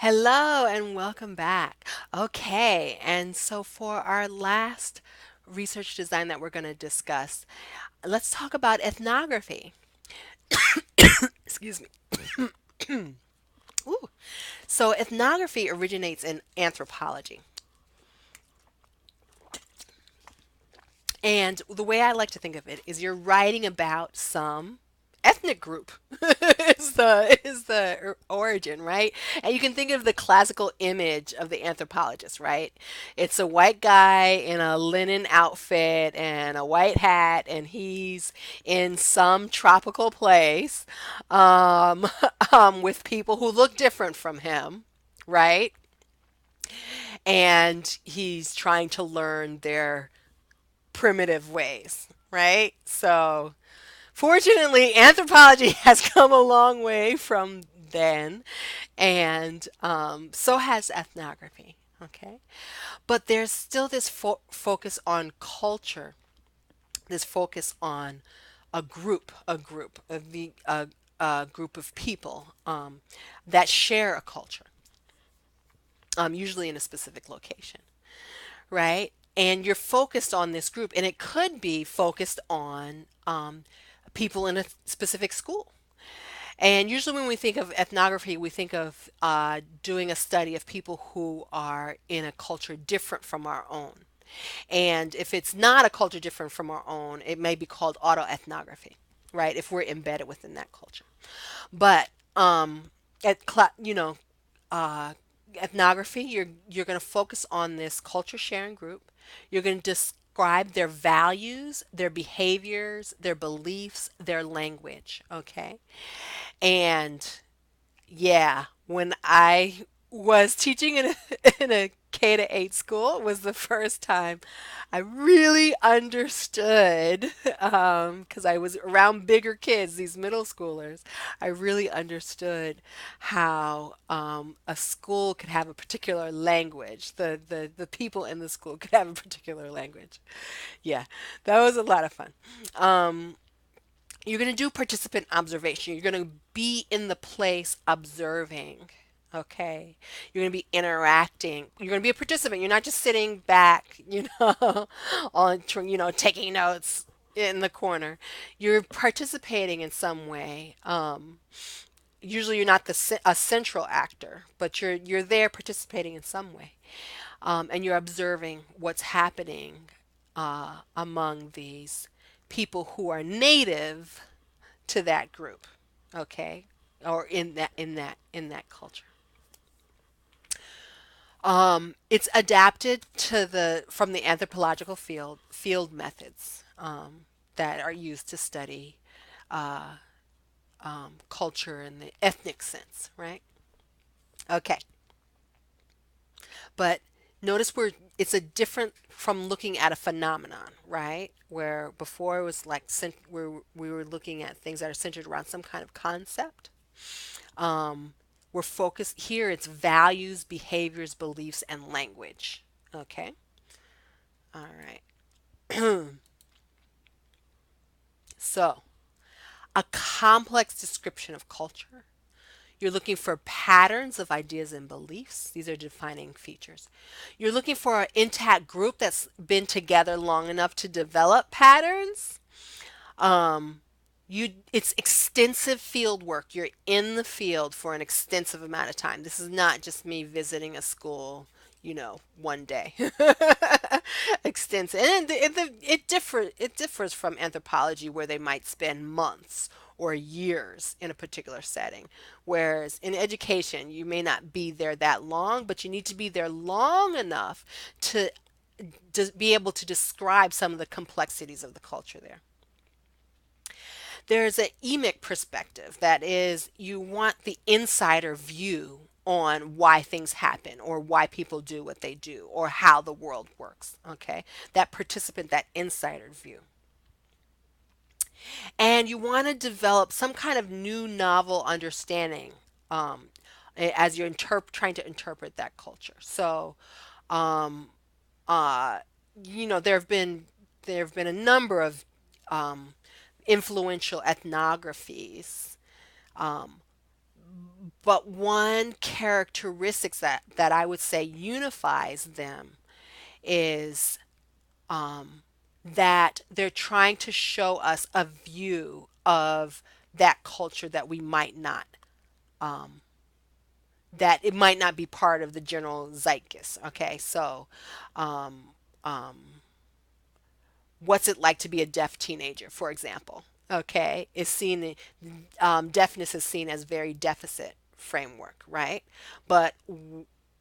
Hello and welcome back. Okay, and so for our last research design that we're going to discuss, let's talk about ethnography. Excuse me. Ooh. So, ethnography originates in anthropology. And the way I like to think of it is you're writing about some ethnic group is the origin, right? And you can think of the classical image of the anthropologist, right? It's a white guy in a linen outfit and a white hat, and he's in some tropical place um, with people who look different from him, right? And he's trying to learn their primitive ways, right? So, fortunately, anthropology has come a long way from then, and so has ethnography. Okay, but there's still this focus on culture, this focus on a group of people that share a culture, usually in a specific location, right? And you're focused on this group, and it could be focused on people in a specific school. And usually, when we think of ethnography, we think of doing a study of people who are in a culture different from our own. And if it's not a culture different from our own, it may be called autoethnography, right? If we're embedded within that culture. But at uh, ethnography, you're going to focus on this culture sharing group. You're going to describe their values, their behaviors, their beliefs, their language. Okay, and yeah, when I was teaching in a K to 8 school, it was the first time I really understood, because I was around bigger kids, these middle schoolers. I really understood how a school could have a particular language. The people in the school could have a particular language. Yeah, that was a lot of fun. Um, you're going to do participant observation. You're going to be in the place observing. Okay. You're going to be interacting. You're going to be a participant. You're not just sitting back, taking notes in the corner. You're participating in some way. Usually you're not a central actor, but you're there participating in some way. And you're observing what's happening among these people who are native to that group, okay, or in that culture. It's adapted to the from the anthropological field methods that are used to study culture in the ethnic sense, right? Okay, but notice where it's a different from looking at a phenomenon, right? Where before it was like where we were looking at things that are centered around some kind of concept. Um, we're focused here, it's values, behaviors, beliefs, and language. Okay. All right. So, a complex description of culture. You're looking for patterns of ideas and beliefs. These are defining features. You're looking for an intact group that's been together long enough to develop patterns. Um, it's extensive field work. You're in the field for an extensive amount of time. This is not just me visiting a school, one day. Extensive, and it differs from anthropology, where they might spend months or years in a particular setting. Whereas in education, you may not be there that long, but you need to be there long enough to be able to describe some of the complexities of the culture there. There's an emic perspective, that is, you want the insider view on why things happen or why people do what they do or how the world works. Okay, that participant, that insider view. And you want to develop some kind of new novel understanding, um, as you're trying to interpret that culture. So, um, uh, there have been a number of um, influential ethnographies, um, But one characteristics that I would say unifies them is that they're trying to show us a view of that culture that we might not, that it might not be part of the general zeitgeist. Okay, so um, um, what's it like to be a deaf teenager, for example? Okay, is seen, deafness is seen as very deficit framework, right? But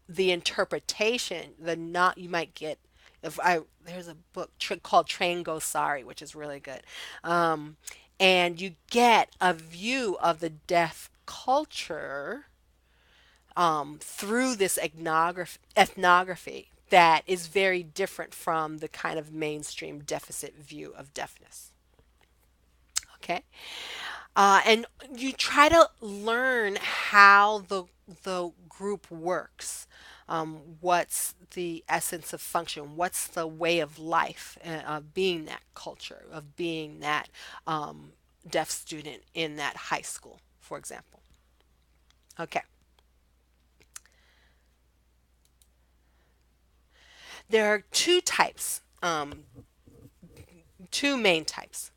the interpretation, the not you might get, if I there's a book called Train Go Sorry, which is really good, um, and you get a view of the deaf culture through this ethnography that is very different from the kind of mainstream deficit view of deafness. Okay, and you try to learn how the group works. What's the essence of function? What's the way of life of being that culture, of being that deaf student in that high school, for example? Okay, there are two main types.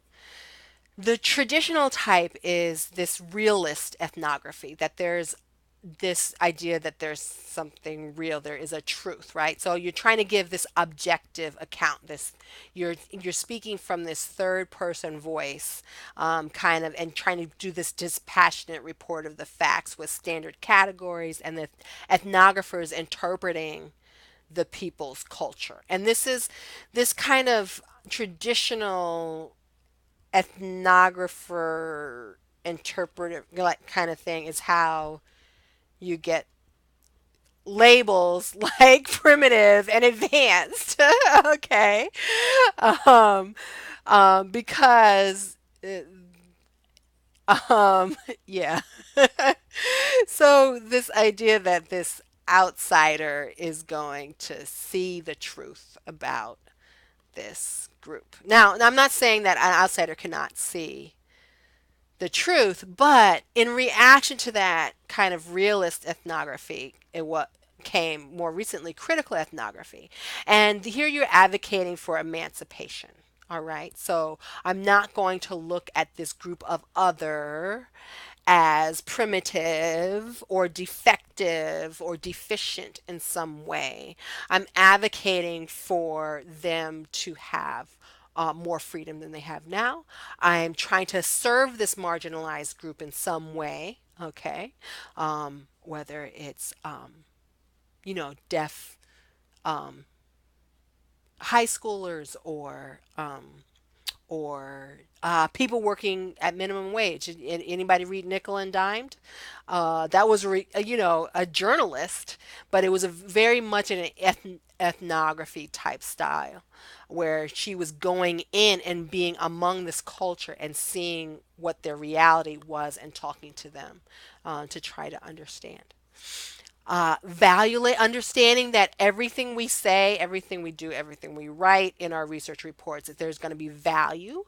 The traditional type is this realist ethnography, that there's this idea that there's something real, there is a truth, right? So you're trying to give this objective account, this you're speaking from this third person voice, kind of, and trying to do this dispassionate report of the facts with standard categories, and the ethnographers interpreting the people's culture. And this is this kind of traditional ethnographer interpretive like kind of thing is how you get labels like primitive and advanced. Okay, um, because um, yeah. So this idea that this outsider is going to see the truth about this group. Now, I'm not saying that an outsider cannot see the truth, but in reaction to that kind of realist ethnography, it what came more recently critical ethnography. And here you're advocating for emancipation. All right. So I'm not going to look at this group of other as primitive or defective or deficient in some way. I'm advocating for them to have more freedom than they have now. I'm trying to serve this marginalized group in some way, okay? Whether it's, deaf high schoolers or people working at minimum wage. Anybody read Nickel and Dimed? That was a journalist, but it was a very much in an ethnography type style, where she was going in and being among this culture and seeing what their reality was and talking to them to try to understand. Understanding that everything we say, everything we do, everything we write in our research reports, that there's going to be value.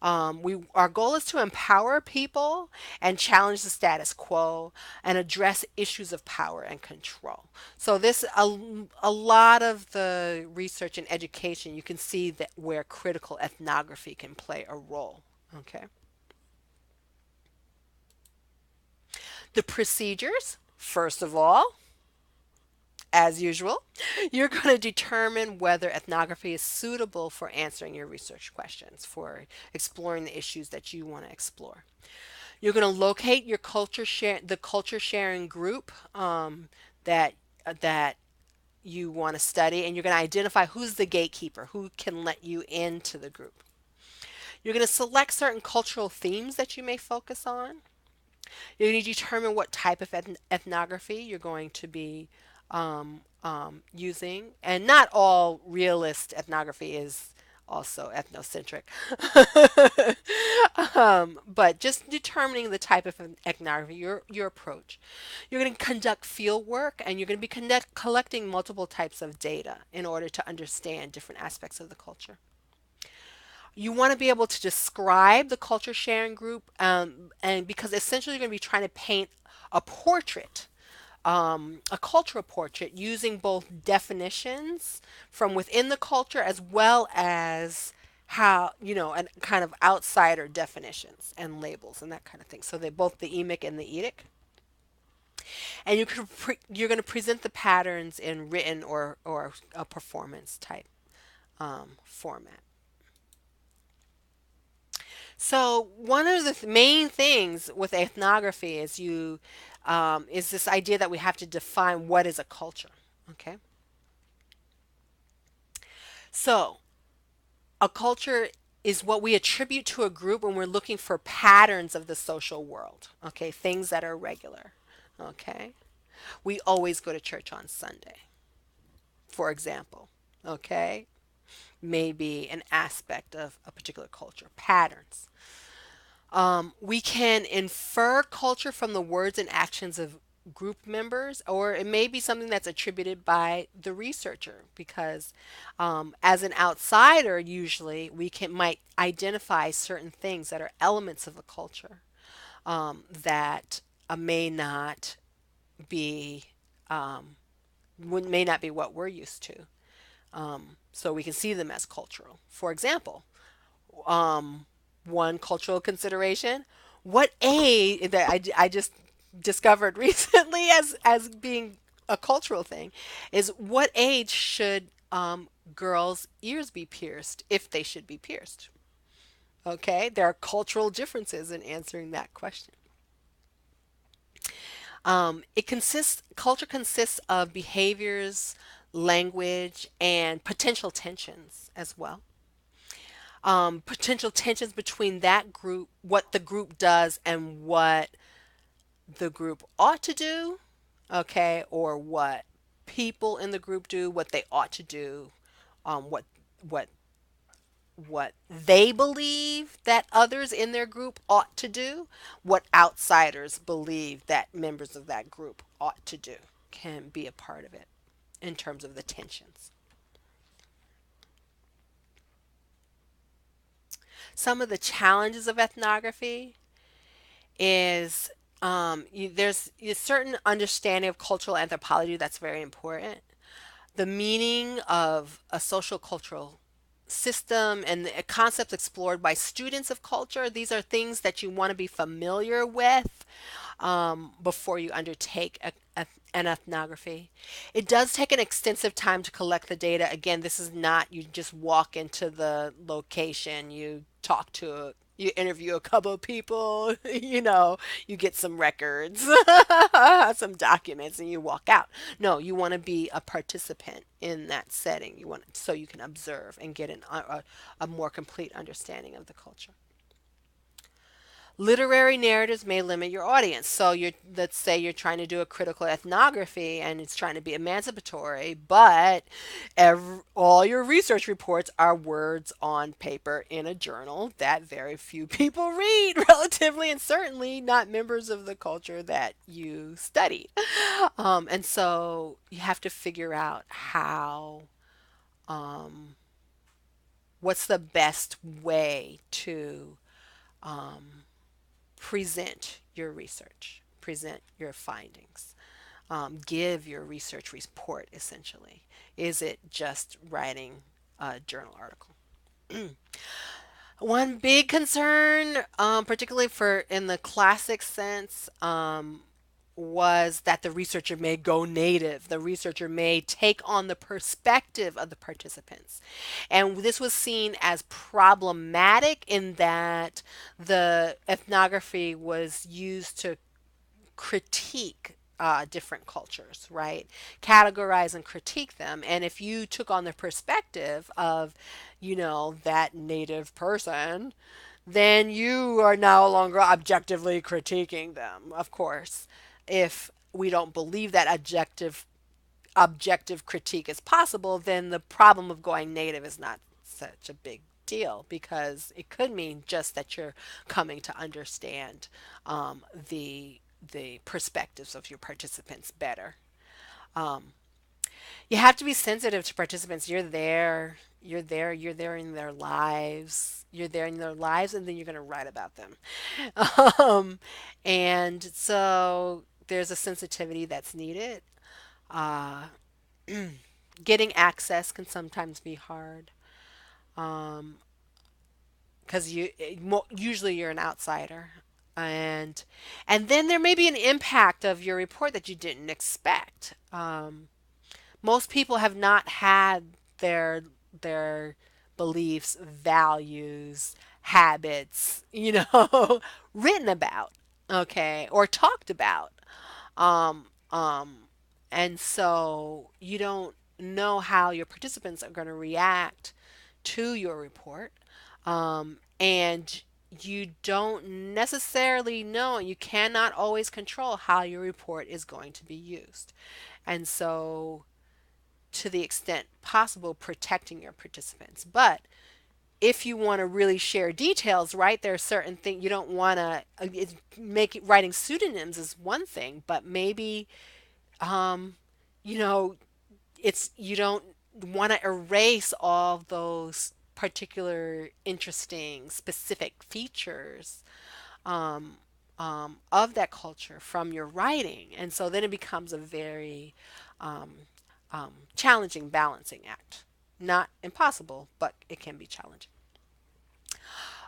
Our goal is to empower people and challenge the status quo and address issues of power and control. So a lot of the research and education, you can see that where critical ethnography can play a role. Okay. The procedures, first of all, as usual, you're going to determine whether ethnography is suitable for answering your research questions, for exploring the issues that you want to explore. You're going to locate the culture sharing group that you want to study, and you're going to identify who's the gatekeeper, who can let you into the group. You're going to select certain cultural themes that you may focus on. You're going to determine what type of ethnography you're going to be using. And not all realist ethnography is also ethnocentric. But just determining the type of ethnography, your approach. You're going to conduct field work, and you're going to be collecting multiple types of data in order to understand different aspects of the culture. You want to be able to describe the culture sharing group, and because essentially you're going to be trying to paint a portrait, a cultural portrait using both definitions from within the culture as well as how, and kind of outsider definitions and labels and that kind of thing. So they both the emic and the edic. And you're going to present the patterns in written or a performance type format. So one of the main things with ethnography is is this idea that we have to define what is a culture. Okay, so a culture is what we attribute to a group when we're looking for patterns of the social world. Okay, things that are regular. Okay, we always go to church on Sunday, for example. Okay, maybe an aspect of a particular culture, patterns. We can infer culture from the words and actions of group members, or it may be something that's attributed by the researcher because as an outsider, usually we can might identify certain things that are elements of a culture that may not be may not be what we're used to. So we can see them as cultural. For example, um, one cultural consideration. What age that I just discovered recently as being a cultural thing is what age should girls' ears be pierced if they should be pierced? Okay, there are cultural differences in answering that question. Culture consists of behaviors, language, and potential tensions as well. Potential tensions between that group, what the group does, and what the group ought to do, okay, or what people in the group do, what they ought to do, what what what they believe that others in their group ought to do, what outsiders believe that members of that group ought to do can be a part of it in terms of the tensions. Some of the challenges of ethnography is there's a certain understanding of cultural anthropology that's very important. The meaning of a social cultural system and the concepts explored by students of culture, these are things that you want to be familiar with before you undertake an ethnography. It does take an extensive time to collect the data. Again, this is not you just walk into the location, you interview a couple of people, you get some records, some documents, and you walk out. No, you want to be a participant in that setting. You want so you can observe and get a more complete understanding of the culture. Literary narratives may limit your audience. So let's say you're trying to do a critical ethnography and it's trying to be emancipatory, but all your research reports are words on paper in a journal that very few people read, relatively, and certainly not members of the culture that you studied. And so you have to figure out um, what's the best way to present your research, present your findings, give your research report essentially. Is it just writing a journal article? One big concern, particularly for in the classic sense, was that the researcher may go native. The researcher may take on the perspective of the participants. And this was seen as problematic in that the ethnography was used to critique different cultures, right? Categorize and critique them. And if you took on the perspective of, that native person, then you are no longer objectively critiquing them, of course. If we don't believe that objective critique is possible, then the problem of going native is not such a big deal because it could mean just that you're coming to understand the perspectives of your participants better. Um, You have to be sensitive to participants. You're there in their lives. You're there in their lives, and then you're going to write about them. Um, and so there's a sensitivity that's needed. Uh, Getting access can sometimes be hard because usually you're an outsider, and then there may be an impact of your report that you didn't expect. Most people have not had their their beliefs, values, habits, written about, okay, or talked about. Um, um, and so you don't know how your participants are going to react to your report. And you don't necessarily know, you cannot always control how your report is going to be used. And so, to the extent possible, protecting your participants. But if you want to really share details, right, there are certain things you don't want to make it, writing pseudonyms is one thing, but maybe um, you know, it's you don't want to erase all those particular interesting specific features um, of that culture from your writing, and so then it becomes a very um, challenging balancing act. Not impossible, but it can be challenging.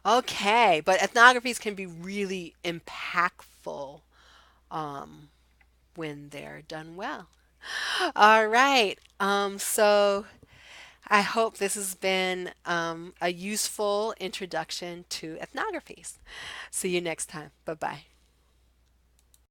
Okay, but ethnographies can be really impactful um, when they're done well. All right. So I hope this has been a useful introduction to ethnographies. See you next time. Bye bye.